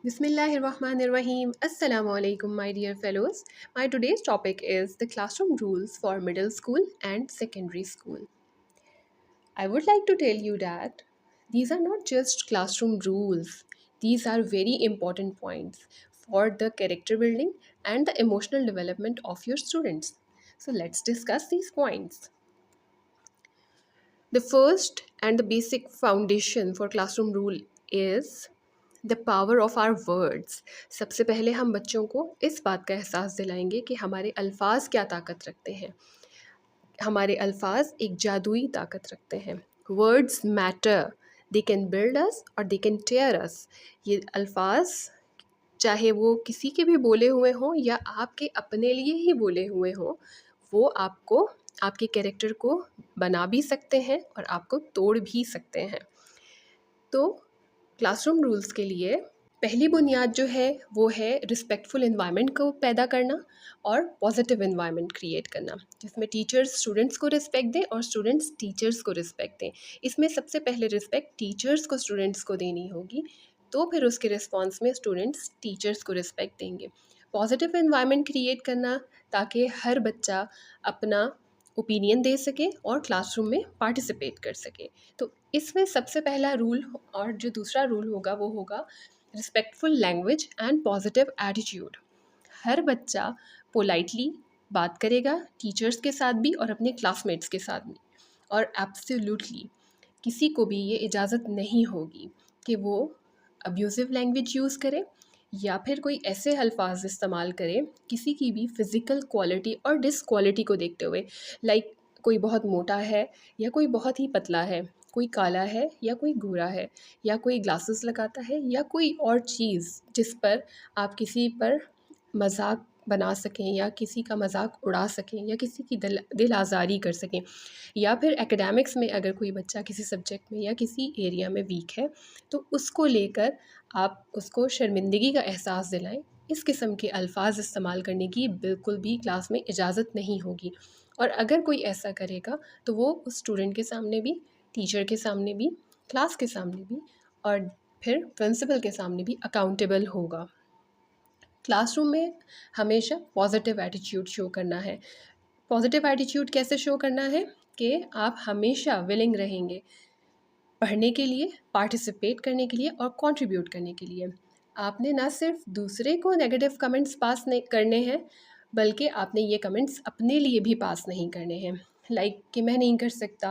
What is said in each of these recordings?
Bismillahirrahmanirrahim. Assalamu alaikum, my dear fellows. My today's topic is the classroom rules for middle school and secondary school. I would like to tell you that these are not just classroom rules, these are very important points for the character building and the emotional development of your students. So, let's discuss these points. The first and the basic foundation for classroom rule is the power of our words. सबसे पहले हम बच्चों को इस बात का एहसास दिलाएंगे कि हमारे अल्फाज क्या ताकत रखते हैं। हमारे अल्फाज एक जादुई ताकत रखते हैं। Words matter, they can build us or they can टेयर अस। ये अल्फाज चाहे वो किसी के भी बोले हुए हों या आपके अपने लिए ही बोले हुए हों, वो आपको आपके कैरेक्टर को बना भी सकते हैं और आपको तोड़ भी सकते हैं। तो क्लासरूम रूल्स के लिए पहली बुनियाद जो है वो है रिस्पेक्टफुल इन्वायरमेंट को पैदा करना और पॉजिटिव इन्वायरमेंट क्रिएट करना, जिसमें टीचर्स स्टूडेंट्स को रिस्पेक्ट दें और स्टूडेंट्स टीचर्स को रिस्पेक्ट दें। इसमें सबसे पहले रिस्पेक्ट टीचर्स को स्टूडेंट्स को देनी होगी, तो फिर उसके रिस्पॉन्स में स्टूडेंट्स टीचर्स को रिस्पेक्ट देंगे। पॉजिटिव इन्वायरमेंट क्रिएट करना ताकि हर बच्चा अपना ओपिनियन दे सके और क्लासरूम में पार्टिसिपेट कर सके। तो इसमें सबसे पहला रूल और जो दूसरा रूल होगा वो होगा respectful language and positive attitude. हर बच्चा पोलाइटली बात करेगा टीचर्स के साथ भी और अपने क्लासमेट्स के साथ भी, और एब्सोल्युटली किसी को भी ये इजाज़त नहीं होगी कि वो अब्यूज़िव लैंग्वेज यूज़ करे या फिर कोई ऐसे अल्फाज इस्तेमाल करे किसी की भी फ़िज़िकल क्वालिटी और डिसक्वालिटी को देखते हुए। लाइक कोई बहुत मोटा है या कोई बहुत ही पतला है, कोई काला है या कोई गोरा है, या कोई ग्लासेस लगाता है या कोई और चीज़ जिस पर आप किसी पर मजाक बना सकें या किसी का मजाक उड़ा सकें या किसी की दिल आज़ारी कर सकें। या फिर एकेडमिक्स में अगर कोई बच्चा किसी सब्जेक्ट में या किसी एरिया में वीक है तो उसको लेकर आप उसको शर्मिंदगी का एहसास दिलाएं। इस किस्म के अल्फाज इस्तेमाल करने की बिल्कुल भी क्लास में इजाज़त नहीं होगी, और अगर कोई ऐसा करेगा तो वो उस स्टूडेंट के सामने भी, टीचर के सामने भी, क्लास के सामने भी और फिर प्रिंसिपल के सामने भी अकाउंटेबल होगा। क्लासरूम में हमेशा पॉजिटिव एटीट्यूड शो करना है। पॉजिटिव एटीट्यूड कैसे शो करना है कि आप हमेशा विलिंग रहेंगे पढ़ने के लिए, पार्टिसिपेट करने के लिए और कंट्रीब्यूट करने के लिए। आपने ना सिर्फ दूसरे को नेगेटिव कमेंट्स पास नहीं करने हैं, बल्कि आपने ये कमेंट्स अपने लिए भी पास नहीं करने हैं। लाइक कि मैं नहीं कर सकता,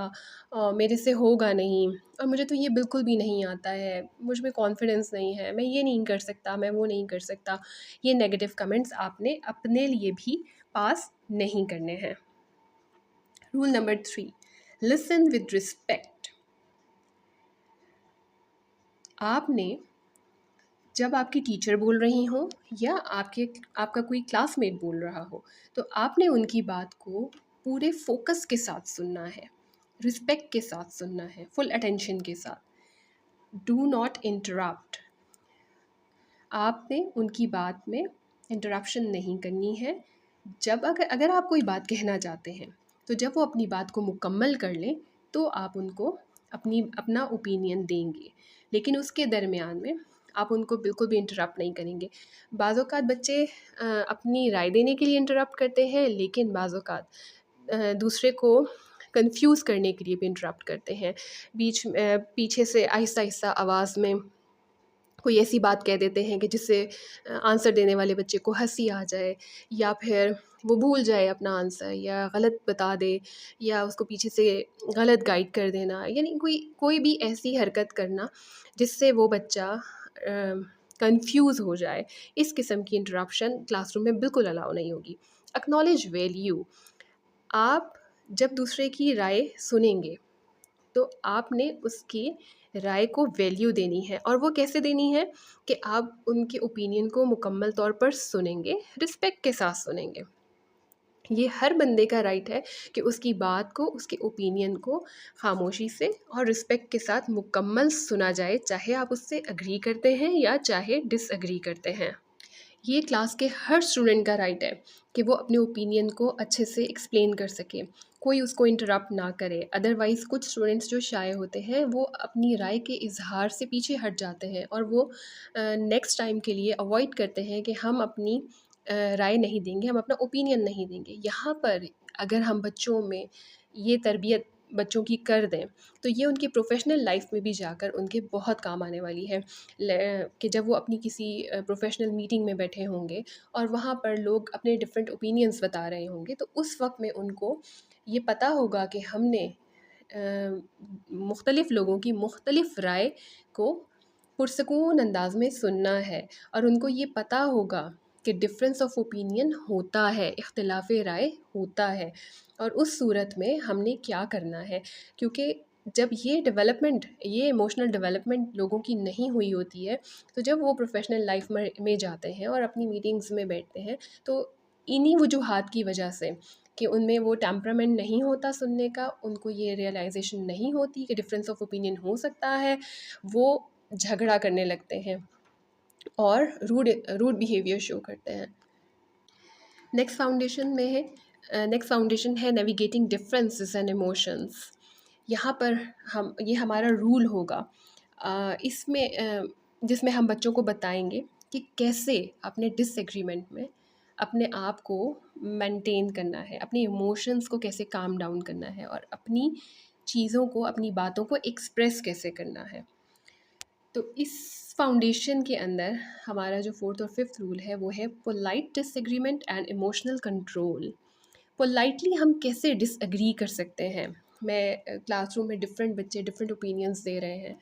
मेरे से होगा नहीं, और मुझे तो ये बिल्कुल भी नहीं आता है, मुझ में कॉन्फिडेंस नहीं है, मैं ये नहीं कर सकता, मैं वो नहीं कर सकता। ये नेगेटिव कमेंट्स आपने अपने लिए भी पास नहीं करने हैं। Rule number 3, listen with respect. आपने जब आपकी टीचर बोल रही हो या आपका कोई क्लासमेट बोल रहा हो तो आपने उनकी बात को पूरे फोकस के साथ सुनना है, रिस्पेक्ट के साथ सुनना है, फुल अटेंशन के साथ। Do not interrupt. आपने उनकी बात में इंटरप्शन नहीं करनी है। जब अगर आप कोई बात कहना चाहते हैं तो जब वो अपनी बात को मुकम्मल कर लें तो आप उनको अपना ओपिनियन देंगे, लेकिन उसके दरमियान में आप उनको बिल्कुल भी इंटरप्ट नहीं करेंगे। बाज़ औक़ात बच्चे अपनी राय देने के लिए इंटरप्ट करते हैं, लेकिन बाज़ औक़ात दूसरे को कंफ्यूज करने के लिए भी इंटरप्ट करते हैं। पीछे से आहिस्ता आहिस्ता आवाज़ में कोई ऐसी बात कह देते हैं कि जिससे आंसर देने वाले बच्चे को हंसी आ जाए, या फिर वो भूल जाए अपना आंसर या गलत बता दे, या उसको पीछे से गलत गाइड कर देना, यानी कोई कोई भी ऐसी हरकत करना जिससे वो बच्चा कंफ्यूज हो जाए। इस किस्म की इंटरप्शन क्लासरूम में बिल्कुल अलाउ नहीं होगी। Acknowledge value. आप जब दूसरे की राय सुनेंगे तो आपने उसकी राय को वैल्यू देनी है, और वो कैसे देनी है कि आप उनके ओपिनियन को मुकम्मल तौर पर सुनेंगे, रिस्पेक्ट के साथ सुनेंगे। ये हर बंदे का राइट है कि उसकी बात को, उसके ओपिनियन को खामोशी से और रिस्पेक्ट के साथ मुकम्मल सुना जाए, चाहे आप उससे अग्री करते हैं या चाहे डिसअग्री करते हैं। ये क्लास के हर स्टूडेंट का राइट है कि वो अपने ओपिनियन को अच्छे से एक्सप्लेन कर सके। कोई उसको इंटरप्ट ना करे। अदरवाइज़ कुछ स्टूडेंट्स जो शाय होते हैं वो अपनी राय के इज़हार से पीछे हट जाते हैं और वो नेक्स्ट टाइम के लिए अवॉइड करते हैं कि हम अपनी राय नहीं देंगे, हम अपना ओपिनियन नहीं देंगे। यहाँ पर अगर हम बच्चों में ये तरबियत बच्चों की कर दें तो ये उनकी प्रोफ़ेशनल लाइफ में भी जाकर उनके बहुत काम आने वाली है। कि जब वो अपनी किसी प्रोफ़ेशनल मीटिंग में बैठे होंगे और वहाँ पर लोग अपने डिफरेंट ओपिनियंस बता रहे होंगे, तो उस वक़्त में उनको ये पता होगा कि हमने मुख्तलिफ़ लोगों की मुख्तलिफ़ राय को पुरसकून अंदाज में सुनना है और उनको ये पता होगा कि डिफरेंस ऑफ ओपिनियन होता है, इख्तिलाफ़ राय होता है और उस सूरत में हमने क्या करना है। क्योंकि जब ये इमोशनल डेवलपमेंट लोगों की नहीं हुई होती है, तो जब वो प्रोफ़ेशनल लाइफ में जाते हैं और अपनी मीटिंग्स में बैठते हैं, तो इन्हीं वजूहात की वजह से कि उनमें वो टेम्परामेंट नहीं होता सुनने का, उनको ये रियलाइज़ेशन नहीं होती कि डिफरेंस ऑफ ओपिनियन हो सकता है, वो झगड़ा करने लगते हैं और रूड रूड बिहेवियर शो करते हैं। नेक्स्ट फाउंडेशन है नेविगेटिंग डिफरेंसेस एंड इमोशंस। यहाँ पर ये हमारा रूल होगा, जिसमें हम बच्चों को बताएंगे कि कैसे अपने डिसएग्रीमेंट में अपने आप को मेंटेन करना है, अपने इमोशंस को कैसे काम डाउन करना है और अपनी चीज़ों को, अपनी बातों को एक्सप्रेस कैसे करना है। तो इस फाउंडेशन के अंदर हमारा जो फोर्थ और फिफ्थ रूल है वो है polite disagreement and emotional control. Politely हम कैसे डिसएग्री कर सकते हैं। मैं क्लासरूम में डिफरेंट बच्चे डिफरेंट ओपिनियंस दे रहे हैं,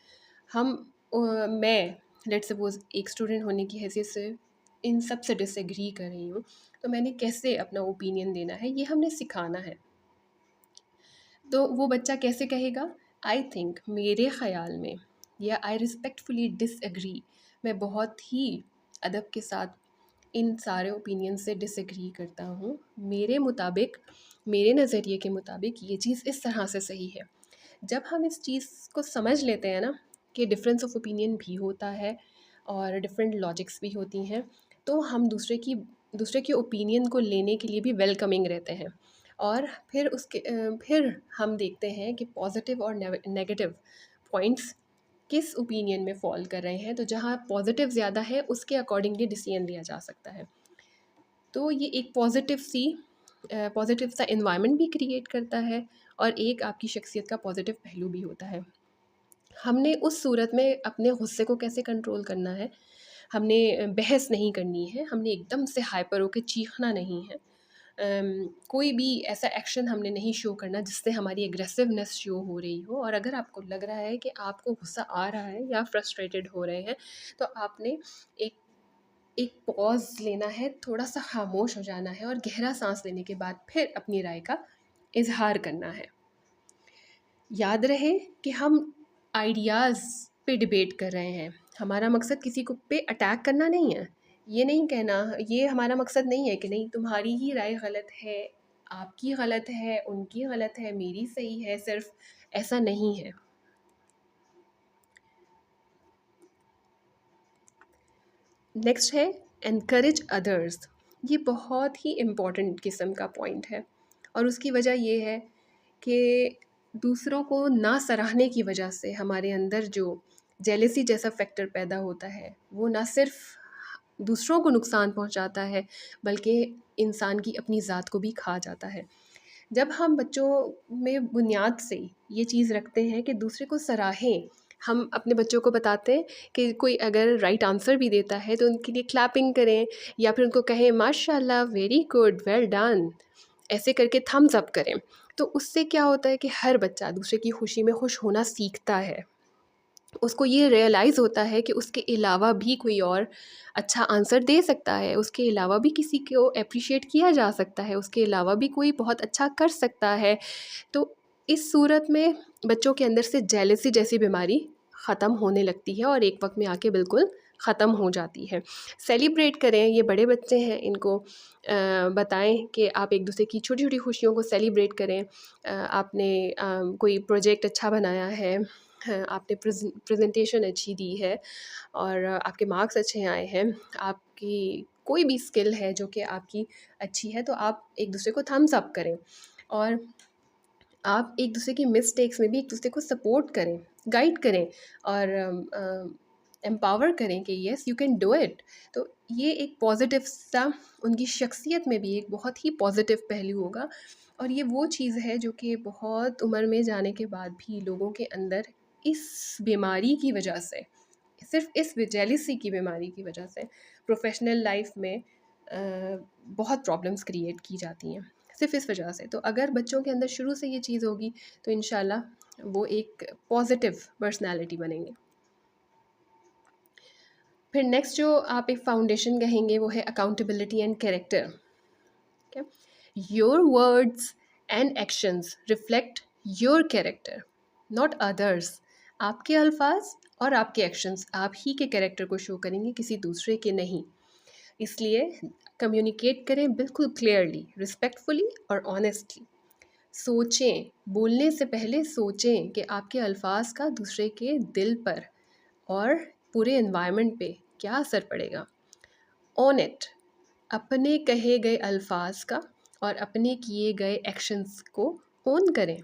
मैं लेट्स सपोज एक स्टूडेंट होने की हैसियत से इन सब से डिसएग्री कर रही हूँ, तो मैंने कैसे अपना ओपिनियन देना है ये हमने सिखाना है। तो वो बच्चा कैसे कहेगा, आई थिंक, मेरे ख़्याल में, या आई रिस्पेक्टफुली डिसएग्री। मैं बहुत ही अदब के साथ इन सारे ओपिनियन से डिसएग्री करता हूँ, मेरे मुताबिक, मेरे नज़रिए के मुताबिक ये चीज़ इस तरह से सही है। जब हम इस चीज़ को समझ लेते हैं ना कि डिफरेंस ऑफ ओपिनियन भी होता है और डिफरेंट लॉजिक्स भी होती हैं, तो हम दूसरे के ओपिनियन को लेने के लिए भी वेलकमिंग रहते हैं। और फिर हम देखते हैं कि पॉजिटिव और नेगेटिव पॉइंट्स किस ओपिनियन में फॉल कर रहे हैं, तो जहाँ पॉजिटिव ज़्यादा है उसके अकॉर्डिंगली डिसीजन लिया जा सकता है। तो ये एक पॉजिटिव सा इन्वायरमेंट भी क्रिएट करता है और एक आपकी शख्सियत का पॉजिटिव पहलू भी होता है। हमने उस सूरत में अपने गुस्से को कैसे कंट्रोल करना है, हमने बहस नहीं करनी है, हमने एकदम से हाइपर होकर चीखना नहीं है, कोई भी ऐसा एक्शन हमने नहीं शो करना जिससे हमारी एग्रेसिवनेस शो हो रही हो। और अगर आपको लग रहा है कि आपको गुस्सा आ रहा है या फ्रस्ट्रेटेड हो रहे हैं, तो आपने एक एक पॉज़ लेना है, थोड़ा-सा खामोश हो जाना है और गहरा साँस लेने के बाद फिर अपनी राय का इज़हार करना है। याद रहे कि हम आइडियाज़ पे डिबेट कर रहे हैं, हमारा मकसद किसी को पे अटैक करना नहीं है। ये नहीं कहना, ये हमारा मकसद नहीं है कि नहीं तुम्हारी ही राय गलत है, आपकी गलत है, उनकी गलत है, मेरी सही है, सिर्फ़ ऐसा नहीं है। नेक्स्ट है एनकरेज अदर्स। ये बहुत ही इम्पॉर्टेंट किस्म का पॉइंट है और उसकी वजह ये है कि दूसरों को ना सराहने की वजह से हमारे अंदर जो जेलेसी जैसा फैक्टर पैदा होता है, वो ना सिर्फ दूसरों को नुकसान पहुंचाता है बल्कि इंसान की अपनी ज़ात को भी खा जाता है। जब हम बच्चों में बुनियाद से ये चीज़ रखते हैं कि दूसरे को सराहें, हम अपने बच्चों को बताते हैं कि कोई अगर राइट आंसर भी देता है तो उनके लिए क्लैपिंग करें या फिर उनको कहें माशाल्लाह, वेरी गुड, वेल डन, ऐसे करके थम्स अप करें। तो उससे क्या होता है कि हर बच्चा दूसरे की खुशी में खुश होना सीखता है। उसको ये रियलाइज़ होता है कि उसके अलावा भी कोई और अच्छा आंसर दे सकता है, उसके अलावा भी किसी को एप्रिशिएट किया जा सकता है, उसके अलावा भी कोई बहुत अच्छा कर सकता है। तो इस सूरत में बच्चों के अंदर से जेलसी जैसी बीमारी ख़त्म होने लगती है और एक वक्त में आके बिल्कुल ख़त्म हो जाती है। सेलिब्रेट करें, ये बड़े बच्चे हैं, इनको बताएं कि आप एक दूसरे की छोटी छोटी खुशियों को सेलिब्रेट करें। आपने कोई प्रोजेक्ट अच्छा बनाया है, आपने प्रेजेंटेशन अच्छी दी है और आपके मार्क्स अच्छे आए हैं, आपकी कोई भी स्किल है जो कि आपकी अच्छी है, तो आप एक दूसरे को थम्स अप करें। और आप एक दूसरे की मिस्टेक्स में भी एक दूसरे को सपोर्ट करें, गाइड करें और एम्पावर करें कि yes you can do it. तो ये एक पॉजिटिव सा उनकी शख्सियत में भी एक बहुत ही पॉजिटिव पहलू होगा। और ये वो चीज़ है जो कि बहुत उम्र में जाने के बाद भी लोगों के अंदर इस बीमारी की वजह से, सिर्फ इस जेलिसी की बीमारी की वजह से प्रोफेशनल लाइफ में बहुत प्रॉब्लम्स क्रिएट की जाती हैं सिर्फ इस वजह से। तो अगर बच्चों के अंदर शुरू से ये चीज़ होगी तो इंशाल्लाह वो एक पॉजिटिव पर्सनालिटी बनेंगे। फिर नेक्स्ट जो आप एक फाउंडेशन कहेंगे वो है accountability and character. Okay? Your words and actions reflect your character, not others. आपके अल्फाज और आपके एक्शंस आप ही के कैरेक्टर को शो करेंगे, किसी दूसरे के नहीं। इसलिए कम्युनिकेट करें बिल्कुल क्लियरली, रिस्पेक्टफुली और ऑनेस्टली। सोचें, बोलने से पहले सोचें कि आपके अल्फाज का दूसरे के दिल पर और पूरे एनवायरनमेंट पे क्या असर पड़ेगा। ऑन इट, अपने कहे गए अल्फाज का और अपने किए गए एक्शंस को ओन करें।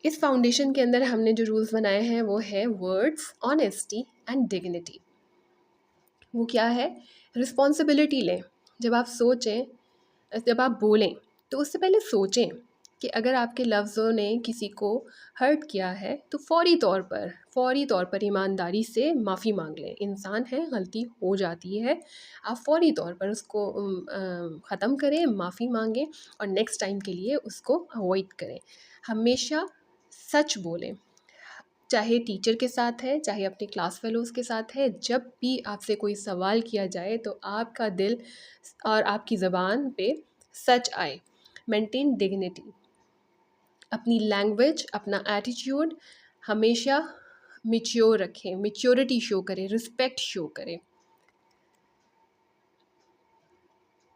इस फाउंडेशन के अंदर हमने जो रूल्स बनाए हैं वो है वर्ड्स, ऑनेस्टी एंड डिग्निटी। वो क्या है? रिस्पॉन्सिबिलिटी लें। जब आप सोचें, जब आप बोलें तो उससे पहले सोचें कि अगर आपके लफ्ज़ों ने किसी को हर्ट किया है तो फ़ौरी तौर पर ईमानदारी से माफ़ी मांग लें। इंसान है, गलती हो जाती है, आप फ़ौरी तौर पर उसको ख़त्म करें, माफ़ी मांगें और नेक्स्ट टाइम के लिए उसको अवॉइड करें। हमेशा सच बोलें, चाहे टीचर के साथ है, चाहे अपने क्लास फेलोज़ के साथ है। जब भी आपसे कोई सवाल किया जाए तो आपका दिल और आपकी ज़बान पे सच आए। मेंटेन डिग्निटी, अपनी लैंग्वेज, अपना एटीट्यूड हमेशा मैच्योर रखें, मैच्योरिटी शो करें, रिस्पेक्ट शो करें।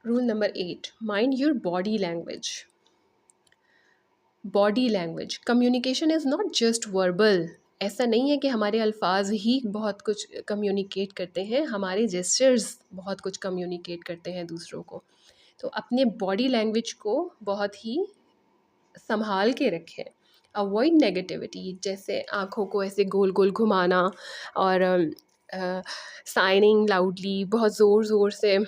Rule number 8, mind your body language. Body language, communication is not just verbal. ऐसा नहीं है कि हमारे अल्फाज ही बहुत कुछ कम्युनिकेट करते हैं, हमारे जेस्चर्स बहुत कुछ कम्युनिकेट करते हैं दूसरों को। तो अपने बॉडी लैंग्वेज को बहुत ही संभाल के रखें। अवॉइड नेगेटिविटी, जैसे आँखों को ऐसे गोल गोल घुमाना और साइनिंग लाउडली, बहुत ज़ोर ज़ोर से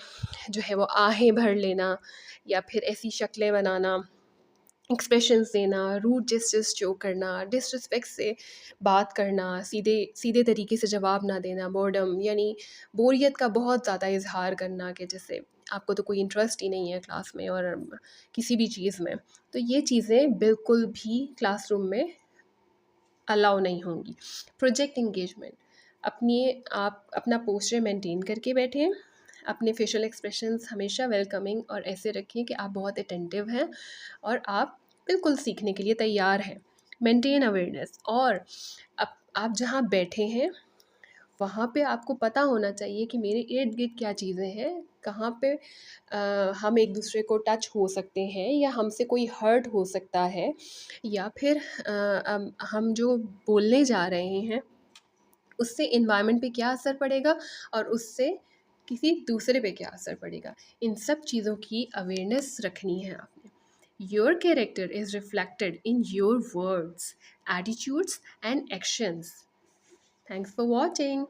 जो है वो आहें भर लेना या फिर ऐसी शक्लें बनाना, एक्सप्रेशंस देना, रूड जेस्चर्स शो करना, डिसरिस्पेक्ट से बात करना, सीधे सीधे तरीके से जवाब ना देना, बोर्डम यानी बोरियत का बहुत ज़्यादा इजहार करना कि जैसे आपको तो कोई इंटरेस्ट ही नहीं है क्लास में और किसी भी चीज़ में। तो ये चीज़ें बिल्कुल भी क्लासरूम में अलाउ नहीं होंगी। प्रोजेक्ट इंगेजमेंट, आप अपना पोस्चर मेंटेन करके बैठें, अपने फेशियल एक्सप्रेशंस हमेशा वेलकमिंग और ऐसे रखें कि आप बहुत अटेंटिव हैं और आप बिल्कुल सीखने के लिए तैयार हैं। मेंटेन अवेयरनेस, और आप जहाँ बैठे हैं वहाँ पे आपको पता होना चाहिए कि मेरे इर्द गिर्द क्या चीज़ें हैं, कहाँ पे हम एक दूसरे को टच हो सकते हैं या हमसे कोई हर्ट हो सकता है, या फिर हम जो बोलने जा रहे हैं उससे इन्वायरमेंट पे क्या असर पड़ेगा और उससे किसी दूसरे पे क्या असर पड़ेगा। इन सब चीज़ों की अवेयरनेस रखनी है आपने। Your character is reflected in your words, attitudes and actions. Thanks for watching.